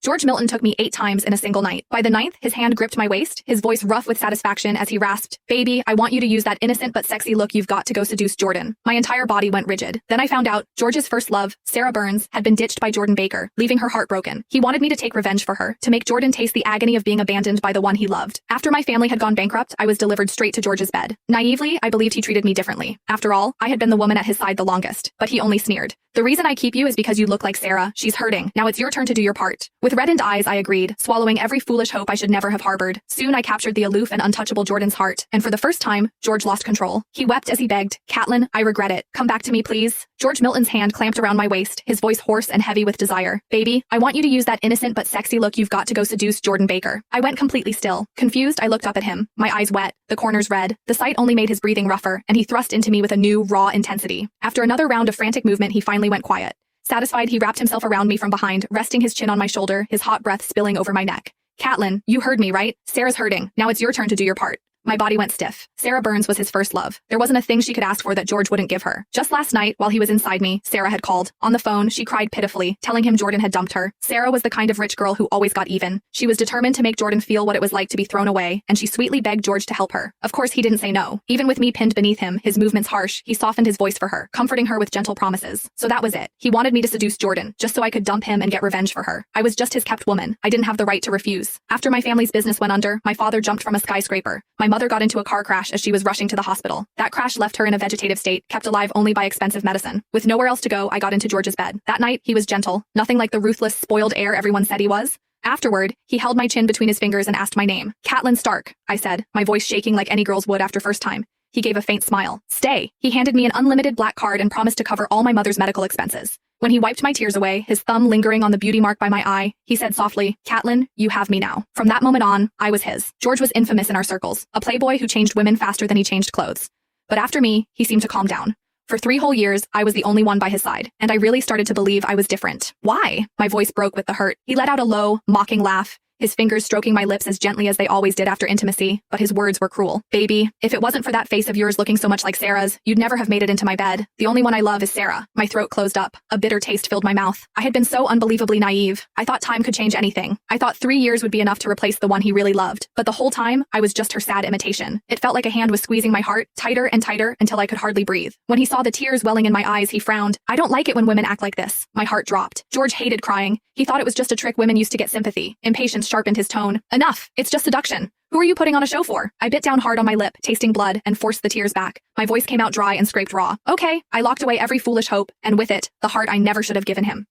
George Milton took me 8 times in a single night. By the 9th, his hand gripped my waist, his voice rough with satisfaction as he rasped, "Baby, I want you to use that innocent but sexy look you've got to go seduce Jordan." My entire body went rigid. Then I found out George's first love, Sarah Burns, had been ditched by Jordan Baker, leaving her heartbroken. He wanted me to take revenge for her, to make Jordan taste the agony of being abandoned by the one he loved. After my family had gone bankrupt, I was delivered straight to George's bed. Naively, I believed he treated me differently. After all, I had been the woman at his side the longest, but he only sneered. "The reason I keep you is because you look like Sarah. She's hurting. Now it's your turn to do your part." With reddened eyes, I agreed, swallowing every foolish hope I should never have harbored. Soon I captured the aloof and untouchable Jordan's heart, and for the first time, George lost control. He wept as he begged, "Catelyn, I regret it. Come back to me, please." George Milton's hand clamped around my waist, his voice hoarse and heavy with desire. "Baby, I want you to use that innocent but sexy look you've got to go seduce Jordan Baker." I went completely still. Confused, I looked up at him, my eyes wet, the corners red. The sight only made his breathing rougher, and he thrust into me with a new, raw intensity. After another round of frantic movement, he finally went quiet. Satisfied, he wrapped himself around me from behind, resting his chin on my shoulder, his hot breath spilling over my neck. "Catelyn, you heard me, right? Sarah's hurting. Now it's your turn to do your part." My body went stiff. Sarah Burns was his first love. There wasn't a thing she could ask for that George wouldn't give her. Just last night, while he was inside me, Sarah had called. On the phone, she cried pitifully, telling him Jordan had dumped her. Sarah was the kind of rich girl who always got even. She was determined to make Jordan feel what it was like to be thrown away, and she sweetly begged George to help her. Of course, he didn't say no. Even with me pinned beneath him, his movements harsh, he softened his voice for her, comforting her with gentle promises. So that was it. He wanted me to seduce Jordan, just so I could dump him and get revenge for her. I was just his kept woman. I didn't have the right to refuse. After my family's business went under, my father jumped from a skyscraper. My mother got into a car crash as she was rushing to the hospital. That crash left her in a vegetative state, kept alive only by expensive medicine. With nowhere else to go, I got into George's bed. That night, he was gentle, nothing like the ruthless, spoiled heir everyone said he was. Afterward, he held my chin between his fingers and asked my name. "Catelyn Stark," I said, my voice shaking like any girl's would after first time. He gave a faint smile. "Stay." He handed me an unlimited black card and promised to cover all my mother's medical expenses. When he wiped my tears away, his thumb lingering on the beauty mark by my eye, he said softly, "Catelyn, you have me now." From that moment on, I was his. George was infamous in our circles, a playboy who changed women faster than he changed clothes. But after me, he seemed to calm down. For 3 whole years, I was the only one by his side, and I really started to believe I was different. "Why?" My voice broke with the hurt. He let out a low, mocking laugh, his fingers stroking my lips as gently as they always did after intimacy, but his words were cruel. "Baby, if it wasn't for that face of yours looking so much like Sarah's, you'd never have made it into my bed. The only one I love is Sarah." My throat closed up. A bitter taste filled my mouth. I had been so unbelievably naive. I thought time could change anything. I thought 3 years would be enough to replace the one he really loved. But the whole time, I was just her sad imitation. It felt like a hand was squeezing my heart, tighter and tighter, until I could hardly breathe. When he saw the tears welling in my eyes, he frowned. "I don't like it when women act like this." My heart dropped. George hated crying. He thought it was just a trick women used to get sympathy. Impatience sharpened his tone. "Enough. It's just seduction. Who are you putting on a show for?" I bit down hard on my lip, tasting blood, and forced the tears back. My voice came out dry and scraped raw. "Okay." I locked away every foolish hope, and with it, the heart I never should have given him.